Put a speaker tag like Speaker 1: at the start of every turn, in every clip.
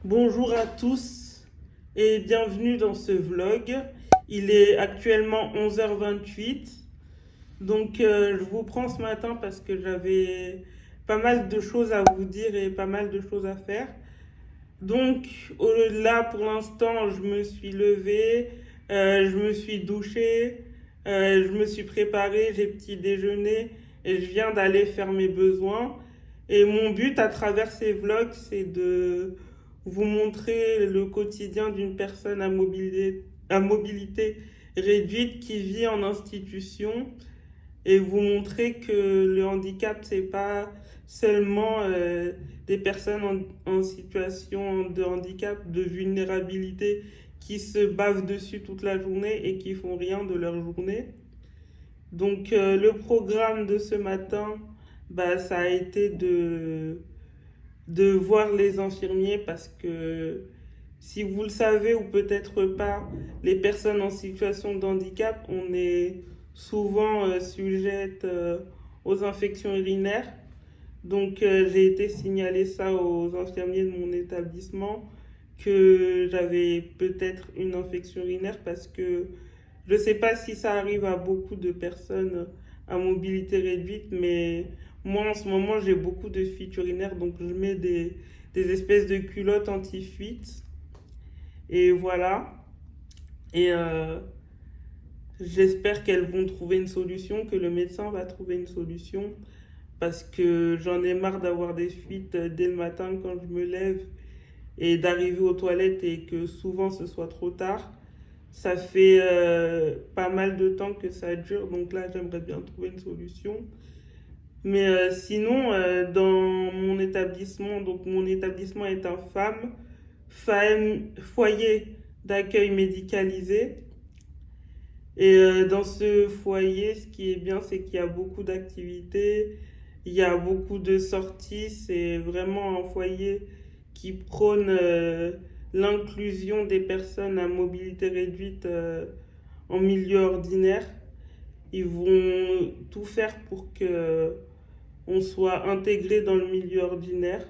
Speaker 1: Bonjour à tous et bienvenue dans ce vlog. Il est actuellement 11h28. Je vous prends ce matin parce que j'avais pas mal de choses à vous dire et pas mal de choses à faire. Là pour l'instant, je me suis levée, je me suis douchée, je me suis préparée, j'ai petit déjeuner et je viens d'aller faire mes besoins. Et mon but à travers ces vlogs, c'est de vous montrer le quotidien d'une personne à mobilité réduite qui vit en institution et vous montrer que le handicap, c'est pas seulement des personnes en situation de handicap, de vulnérabilité qui se bavent dessus toute la journée et qui font rien de leur journée. Le programme de ce matin, ça a été de voir les infirmiers parce que si vous le savez ou peut-être pas, les personnes en situation de handicap, on est souvent sujette aux infections urinaires. J'ai été signaler ça aux infirmiers de mon établissement que j'avais peut-être une infection urinaire parce que je ne sais pas si ça arrive à beaucoup de personnes à mobilité réduite, mais moi en ce moment j'ai beaucoup de fuites urinaires, donc je mets des espèces de culottes anti-fuite. Et voilà. Et j'espère qu'elles vont trouver une solution, que le médecin va trouver une solution, parce que j'en ai marre d'avoir des fuites dès le matin quand je me lève et d'arriver aux toilettes et que souvent ce soit trop tard. Ça fait pas mal de temps que ça dure, donc là j'aimerais bien trouver une solution. Sinon, dans mon établissement, donc mon établissement est un foyer d'accueil médicalisé. Et dans ce foyer, ce qui est bien, c'est qu'il y a beaucoup d'activités, il y a beaucoup de sorties. C'est vraiment un foyer qui prône l'inclusion des personnes à mobilité réduite en milieu ordinaire. Ils vont tout faire pour que on soit intégré dans le milieu ordinaire.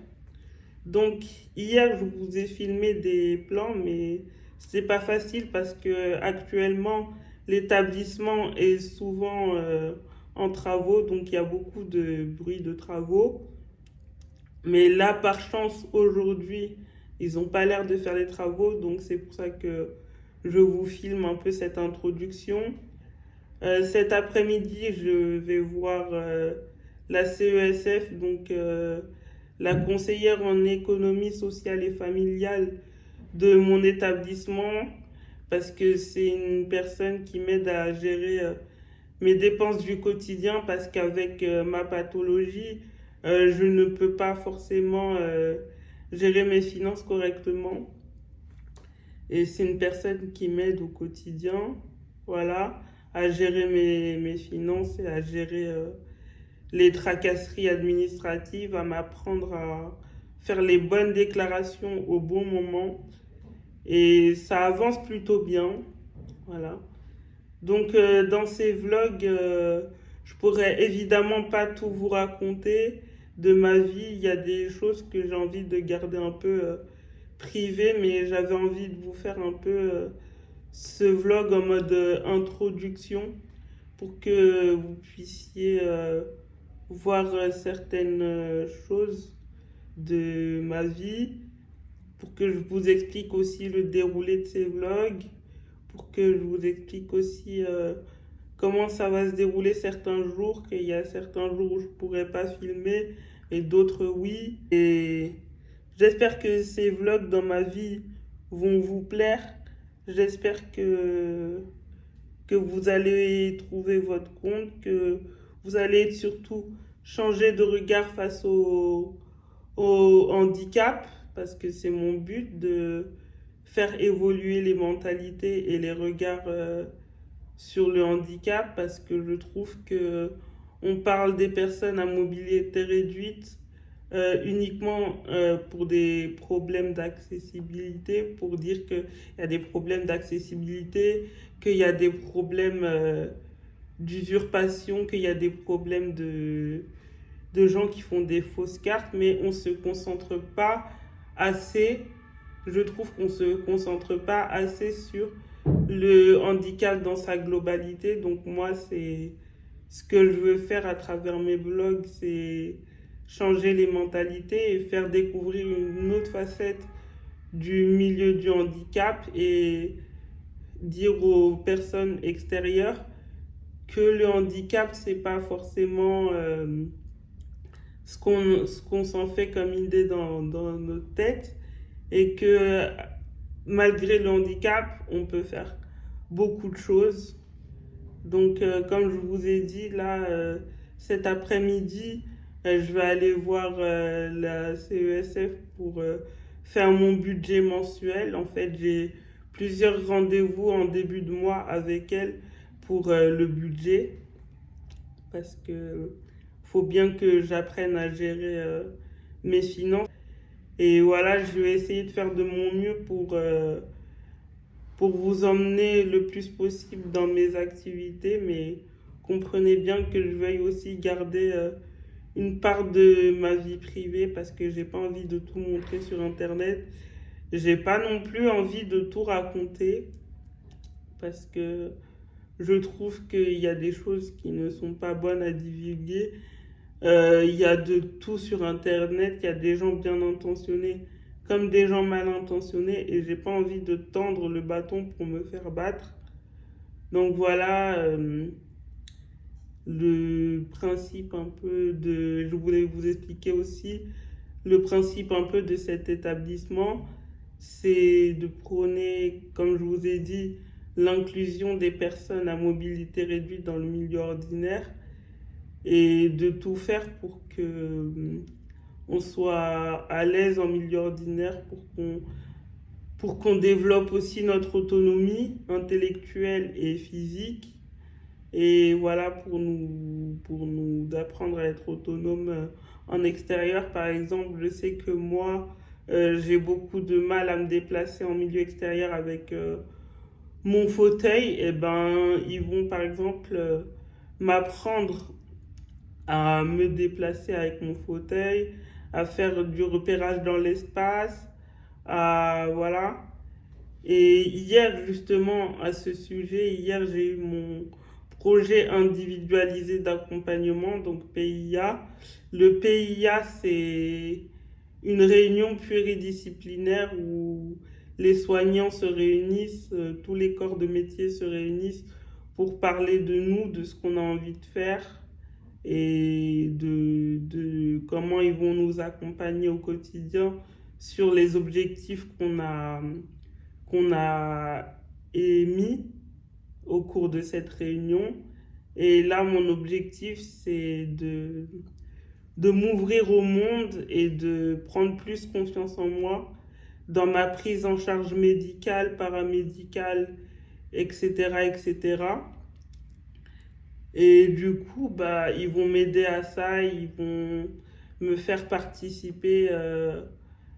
Speaker 1: Donc hier, je vous ai filmé des plans, mais c'est pas facile parce que actuellement l'établissement est souvent en travaux, donc il y a beaucoup de bruit de travaux. Mais là, par chance, aujourd'hui, ils n'ont pas l'air de faire les travaux, donc c'est pour ça que je vous filme un peu cette introduction. Cet après-midi, je vais voir la CESF, la conseillère en économie sociale et familiale de mon établissement, parce que c'est une personne qui m'aide à gérer mes dépenses du quotidien, parce qu'avec ma pathologie, je ne peux pas forcément gérer mes finances correctement. Et c'est une personne qui m'aide au quotidien, voilà, à gérer mes finances et à gérer les tracasseries administratives, à m'apprendre à faire les bonnes déclarations au bon moment. Et ça avance plutôt bien, voilà. Dans ces vlogs, je pourrais évidemment pas tout vous raconter de ma vie. Il y a des choses que j'ai envie de garder un peu privées, mais j'avais envie de vous faire un peu ce vlog en mode introduction pour que vous puissiez voir certaines choses de ma vie, pour que je vous explique aussi le déroulé de ces vlogs, pour que je vous explique aussi comment ça va se dérouler certains jours, qu'il y a certains jours où je pourrais pas filmer et d'autres oui. Et j'espère que ces vlogs dans ma vie vont vous plaire. J'espère que vous allez trouver votre compte, que vous allez surtout changer de regard face au handicap, parce que c'est mon but de faire évoluer les mentalités et les regards sur le handicap, parce que je trouve que on parle des personnes à mobilité réduite uniquement pour des problèmes d'accessibilité, pour dire qu'il y a des problèmes d'accessibilité, qu'il y a des problèmes d'usurpation, qu'il y a des problèmes de gens qui font des fausses cartes, mais on ne se concentre pas assez je trouve qu'on ne se concentre pas assez sur le handicap dans sa globalité. Donc moi, c'est ce que je veux faire à travers mes blogs, c'est changer les mentalités et faire découvrir une autre facette du milieu du handicap et dire aux personnes extérieures que le handicap, c'est pas forcément ce qu'on s'en fait comme idée dans notre tête et que malgré le handicap, on peut faire beaucoup de choses. Donc, comme je vous ai dit, là, cet après-midi, je vais aller voir la CESF pour faire mon budget mensuel. En fait, j'ai plusieurs rendez-vous en début de mois avec elle pour le budget parce que faut bien que j'apprenne à gérer mes finances. Et voilà, je vais essayer de faire de mon mieux pour vous emmener le plus possible dans mes activités, mais comprenez bien que je veuille aussi garder une part de ma vie privée parce que j'ai pas envie de tout montrer sur Internet. J'ai pas non plus envie de tout raconter parce que je trouve qu'il y a des choses qui ne sont pas bonnes à divulguer. Il y a de tout sur Internet, il y a des gens bien intentionnés comme des gens mal intentionnés et j'ai pas envie de tendre le bâton pour me faire battre. Donc voilà le principe un peu de... Je voulais vous expliquer aussi le principe un peu de cet établissement, c'est de prôner, comme je vous ai dit, l'inclusion des personnes à mobilité réduite dans le milieu ordinaire et de tout faire pour que on soit à l'aise en milieu ordinaire pour qu'on développe aussi notre autonomie intellectuelle et physique. Et voilà, pour nous apprendre à être autonome en extérieur. Par exemple, je sais que moi, j'ai beaucoup de mal à me déplacer en milieu extérieur avec mon fauteuil. Et ben, ils vont par exemple m'apprendre à me déplacer avec mon fauteuil, à faire du repérage dans l'espace, à voilà. Et hier, justement, à ce sujet, hier, j'ai eu mon projet individualisé d'accompagnement, donc PIA. Le PIA, c'est une réunion pluridisciplinaire où les soignants se réunissent, tous les corps de métier se réunissent pour parler de nous, de ce qu'on a envie de faire et de comment ils vont nous accompagner au quotidien sur les objectifs qu'on a émis au cours de cette réunion. Et là, mon objectif, c'est de m'ouvrir au monde et de prendre plus confiance en moi dans ma prise en charge médicale, paramédicale, etc., etc. Et du coup, bah, ils vont m'aider à ça, ils vont me faire participer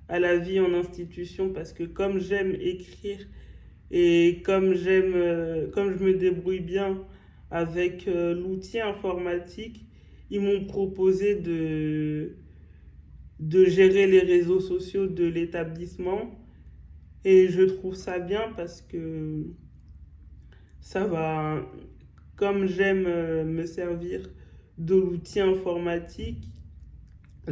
Speaker 1: à la vie en institution parce que comme j'aime écrire et comme je me débrouille bien avec l'outil informatique, ils m'ont proposé de gérer les réseaux sociaux de l'établissement et je trouve ça bien parce que ça va, comme j'aime me servir de l'outil informatique,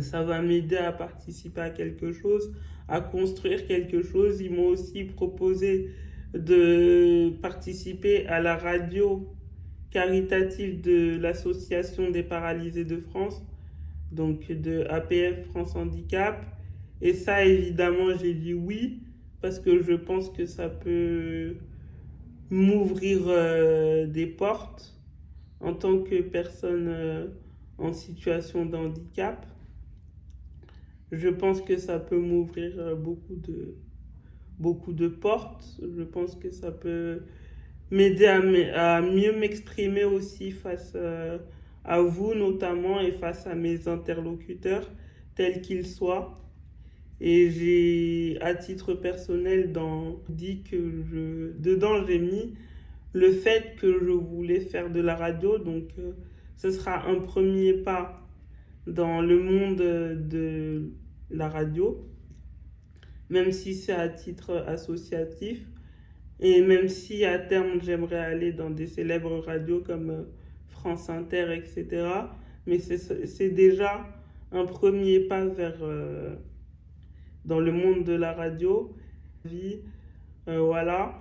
Speaker 1: ça va m'aider à participer à quelque chose, à construire quelque chose. Ils m'ont aussi proposé de participer à la radio caritative de l'Association des paralysés de France, donc de APF France Handicap. Et ça, évidemment, j'ai dit oui, parce que je pense que ça peut m'ouvrir des portes en tant que personne en situation de handicap. Je pense que ça peut m'ouvrir beaucoup de portes. Je pense que ça peut m'aider à mieux m'exprimer aussi face à vous notamment et face à mes interlocuteurs, tels qu'ils soient. Et j'ai, à titre personnel, dedans j'ai mis le fait que je voulais faire de la radio. Donc, ce sera un premier pas dans le monde de la radio. même si c'est à titre associatif. Et même si à terme j'aimerais aller dans des célèbres radios comme France Inter, etc. Mais c'est déjà un premier pas vers dans le monde de la radio. Voilà.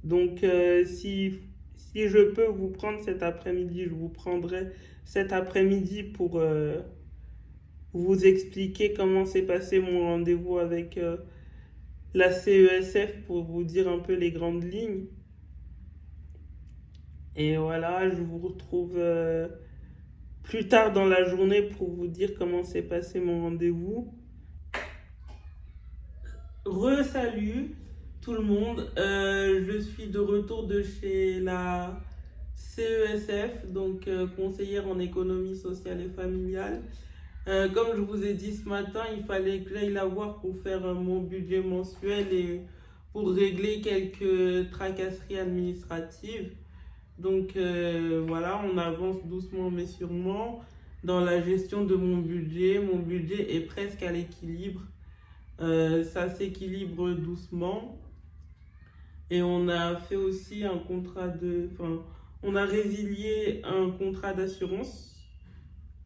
Speaker 1: Donc si je peux vous prendre cet après-midi, je vous prendrai cet après-midi pour vous expliquer comment s'est passé mon rendez-vous avec la CESF pour vous dire un peu les grandes lignes. Et voilà, je vous retrouve plus tard dans la journée pour vous dire comment s'est passé mon rendez-vous. Re-salut tout le monde, je suis de retour de chez la CESF, donc conseillère en économie sociale et familiale. Comme je vous ai dit ce matin, il fallait que j'aille la voir pour faire mon budget mensuel et pour régler quelques tracasseries administratives. Donc voilà, on avance doucement mais sûrement dans la gestion de mon budget. Mon budget est presque à l'équilibre. Ça s'équilibre doucement. Et on a fait aussi un contrat on a résilié un contrat d'assurance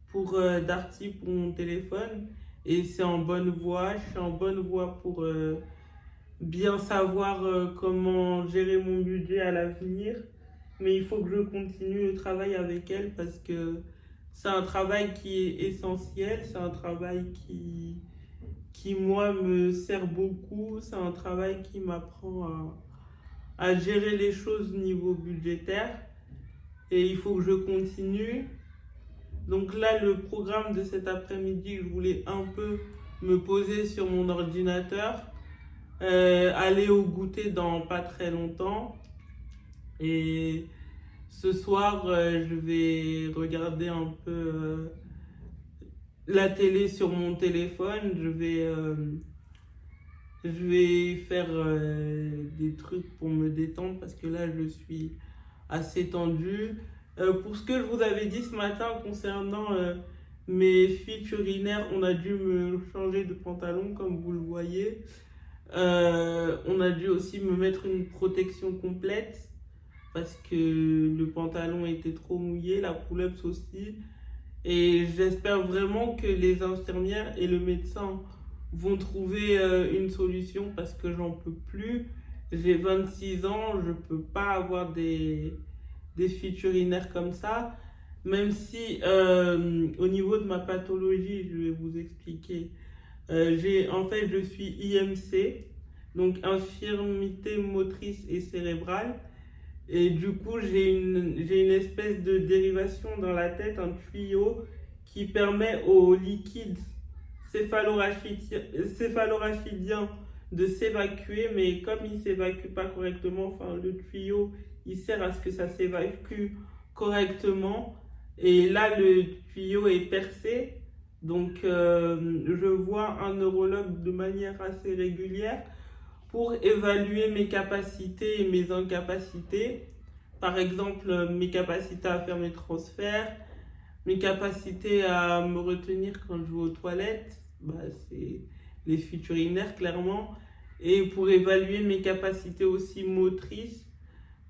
Speaker 1: pour Darty pour mon téléphone. Et c'est en bonne voie. Je suis en bonne voie pour bien savoir comment gérer mon budget à l'avenir. Mais il faut que je continue le travail avec elle parce que c'est un travail qui est essentiel. C'est un travail qui moi, me sert beaucoup. C'est un travail qui m'apprend à gérer les choses au niveau budgétaire. Et il faut que je continue. Donc là, le programme de cet après-midi, je voulais un peu me poser sur mon ordinateur, aller au goûter dans pas très longtemps. Et ce soir, je vais regarder un peu la télé sur mon téléphone. Je vais faire des trucs pour me détendre parce que là, je suis assez tendue. Pour ce que je vous avais dit ce matin concernant mes fuites urinaires, on a dû me changer de pantalon comme vous le voyez. On a dû aussi me mettre une protection complète parce que le pantalon était trop mouillé, la pouleps aussi. Et j'espère vraiment que les infirmières et le médecin vont trouver une solution parce que j'en peux plus. J'ai 26 ans, je peux pas avoir des fuites urinaires comme ça. Même si au niveau de ma pathologie, je vais vous expliquer. Je suis IMC, donc infirmité motrice et cérébrale. Et du coup, j'ai une espèce de dérivation dans la tête, un tuyau qui permet au liquide céphalorachidien de s'évacuer, mais comme il ne s'évacue pas correctement, le tuyau, il sert à ce que ça s'évacue correctement. Et là, le tuyau est percé. Donc, je vois un neurologue de manière assez régulière pour évaluer mes capacités et mes incapacités. Par exemple, mes capacités à faire mes transferts, mes capacités à me retenir quand je vais aux toilettes, c'est les fuites urinaires clairement. Et pour évaluer mes capacités aussi motrices,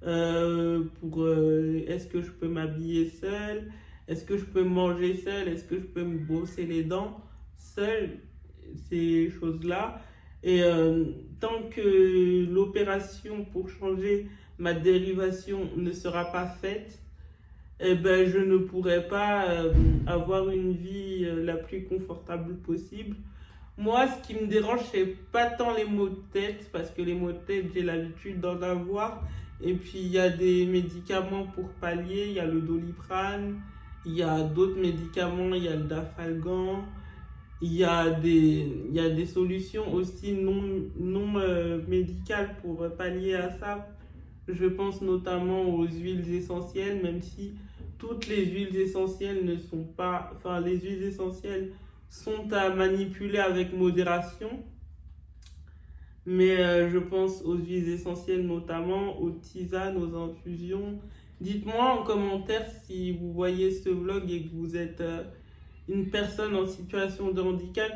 Speaker 1: est-ce que je peux m'habiller seule, est-ce que je peux manger seule, est-ce que je peux me brosser les dents seule, ces choses-là. Et tant que l'opération pour changer ma dérivation ne sera pas faite, je ne pourrai pas avoir une vie la plus confortable possible. Moi, ce qui me dérange, c'est pas tant les maux de tête, parce que les maux de tête, j'ai l'habitude d'en avoir. Et puis, il y a des médicaments pour pallier, il y a le Doliprane, il y a d'autres médicaments, il y a le Dafalgan. Il y a des solutions aussi non médicales pour pallier à ça. Je pense notamment aux huiles essentielles, même si toutes les huiles essentielles ne sont pas... les huiles essentielles sont à manipuler avec modération. Mais je pense aux huiles essentielles notamment, aux tisanes, aux infusions. Dites-moi en commentaire si vous voyez ce vlog et que vous êtes... une personne en situation de handicap,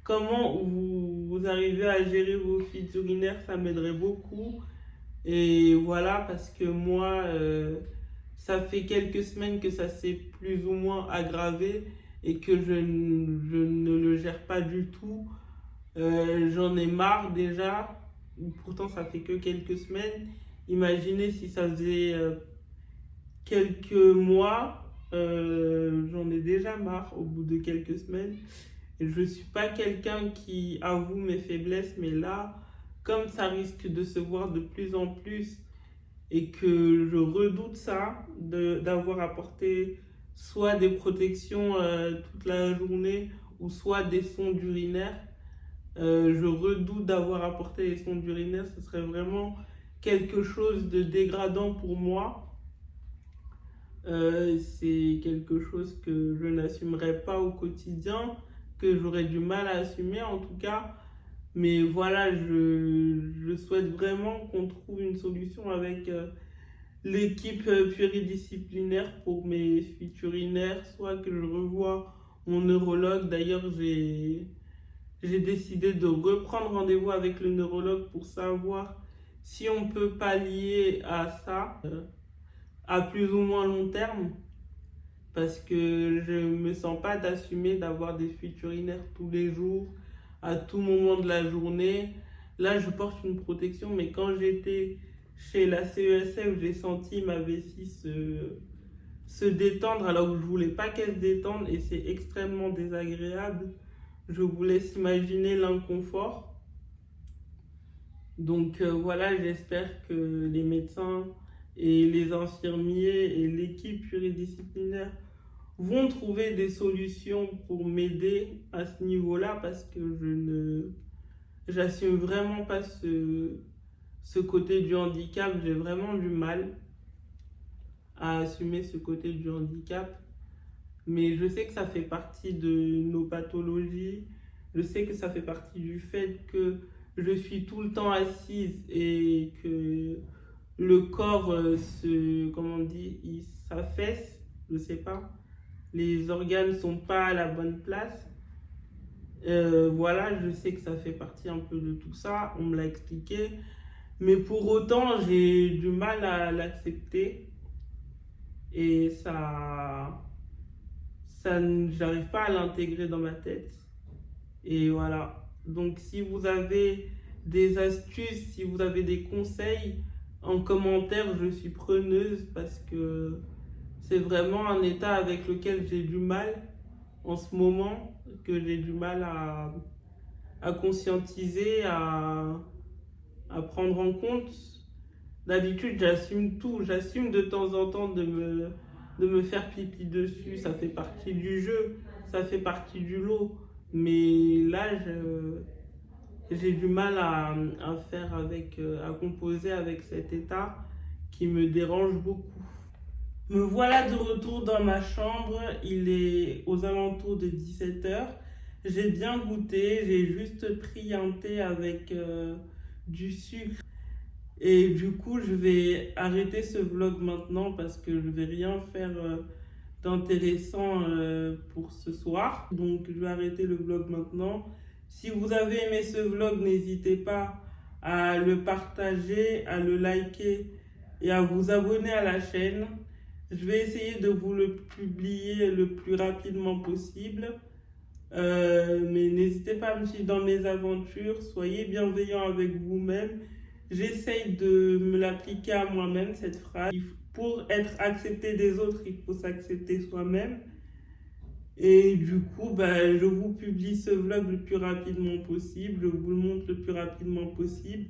Speaker 1: comment vous arrivez à gérer vos fuites urinaires, ça m'aiderait beaucoup. Et voilà, parce que moi, ça fait quelques semaines que ça s'est plus ou moins aggravé et que je ne le gère pas du tout. J'en ai marre déjà. Pourtant, ça fait que quelques semaines. Imaginez si ça faisait quelques mois. J'en ai déjà marre au bout de quelques semaines. Et je ne suis pas quelqu'un qui avoue mes faiblesses, mais là, comme ça risque de se voir de plus en plus et que je redoute ça, d'avoir apporté soit des protections toute la journée ou soit des sondes urinaires, je redoute d'avoir apporté les sondes urinaires. Ce serait vraiment quelque chose de dégradant pour moi. C'est quelque chose que je n'assumerai pas au quotidien, que j'aurais du mal à assumer en tout cas. Mais voilà, je souhaite vraiment qu'on trouve une solution avec l'équipe pluridisciplinaire pour mes fuites urinaires, soit que je revoie mon neurologue. D'ailleurs, j'ai décidé de reprendre rendez-vous avec le neurologue pour savoir si on peut pallier à ça à plus ou moins long terme, parce que je ne me sens pas d'assumer d'avoir des fuites urinaires tous les jours, à tout moment de la journée. Là, je porte une protection, mais quand j'étais chez la CESF, j'ai senti ma vessie se détendre alors que je ne voulais pas qu'elle se détende et c'est extrêmement désagréable. Je vous laisse imaginer l'inconfort. Donc voilà, j'espère que les médecins et les infirmiers et l'équipe pluridisciplinaire vont trouver des solutions pour m'aider à ce niveau-là, parce que j'assume vraiment pas ce côté du handicap. J'ai vraiment du mal à assumer ce côté du handicap, mais je sais que ça fait partie de nos pathologies. Je sais que ça fait partie du fait que je suis tout le temps assise et que le corps comment on dit, il s'affaisse, je sais pas. Les organes sont pas à la bonne place. Voilà, je sais que ça fait partie un peu de tout ça, on me l'a expliqué. Mais pour autant, j'ai du mal à l'accepter. Et j'arrive pas à l'intégrer dans ma tête. Et voilà. Donc si vous avez des astuces, si vous avez des conseils en commentaire, je suis preneuse, parce que c'est vraiment un état avec lequel j'ai du mal en ce moment, que j'ai du mal à conscientiser, à prendre en compte. D'habitude, j'assume tout. J'assume de temps en temps de me faire pipi dessus. Ça fait partie du jeu, ça fait partie du lot. Mais là, j'ai du mal à faire avec, à composer avec cet état qui me dérange beaucoup. Me voilà de retour dans ma chambre, il est aux alentours de 17h. J'ai bien goûté, j'ai juste pris un thé avec du sucre. Et du coup, je vais arrêter ce vlog maintenant parce que je vais rien faire d'intéressant pour ce soir. Donc, je vais arrêter le vlog maintenant. Si vous avez aimé ce vlog, n'hésitez pas à le partager, à le liker et à vous abonner à la chaîne. Je vais essayer de vous le publier le plus rapidement possible. Mais n'hésitez pas à me suivre dans mes aventures. Soyez bienveillants avec vous-même. J'essaye de me l'appliquer à moi-même, cette phrase. Pour être accepté des autres, il faut s'accepter soi-même. Et du coup, je vous publie ce vlog le plus rapidement possible. Je vous le montre le plus rapidement possible.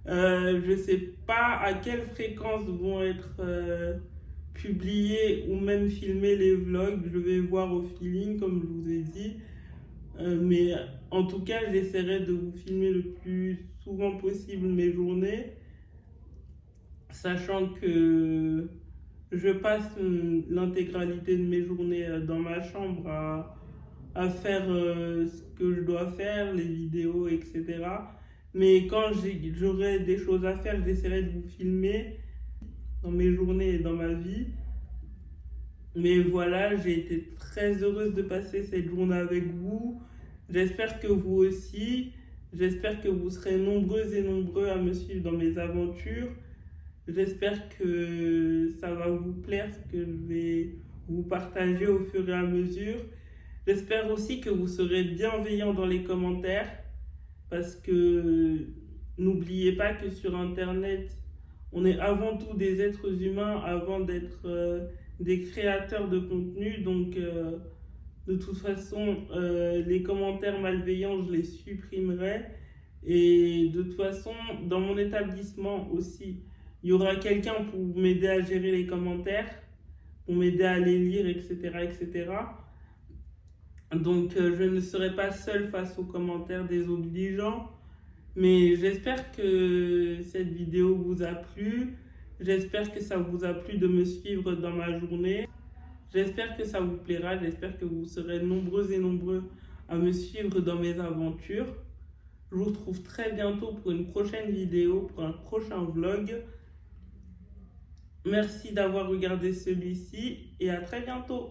Speaker 1: Je ne sais pas à quelle fréquence vont être publier ou même filmer les vlogs. Je vais voir au feeling, comme je vous ai dit. Mais en tout cas, j'essaierai de vous filmer le plus souvent possible mes journées, sachant que je passe l'intégralité de mes journées dans ma chambre à faire ce que je dois faire, les vidéos, etc. Mais quand j'aurai des choses à faire, j'essaierai de vous filmer dans mes journées et dans ma vie. Mais voilà, j'ai été très heureuse de passer cette journée avec vous. J'espère que vous aussi. J'espère que vous serez nombreux et nombreux à me suivre dans mes aventures. J'espère que ça va vous plaire, ce que je vais vous partager au fur et à mesure. J'espère aussi que vous serez bienveillants dans les commentaires parce que n'oubliez pas que sur Internet, on est avant tout des êtres humains avant d'être des créateurs de contenu. Donc, de toute façon, les commentaires malveillants, je les supprimerai. Et de toute façon, dans mon établissement aussi, il y aura quelqu'un pour m'aider à gérer les commentaires, pour m'aider à les lire, etc., etc. Donc, je ne serai pas seule face aux commentaires désobligeants. Mais j'espère que cette vidéo vous a plu. J'espère que ça vous a plu de me suivre dans ma journée. J'espère que ça vous plaira. J'espère que vous serez nombreux et nombreux à me suivre dans mes aventures. Je vous retrouve très bientôt pour une prochaine vidéo, pour un prochain vlog. Merci d'avoir regardé celui-ci et à très bientôt.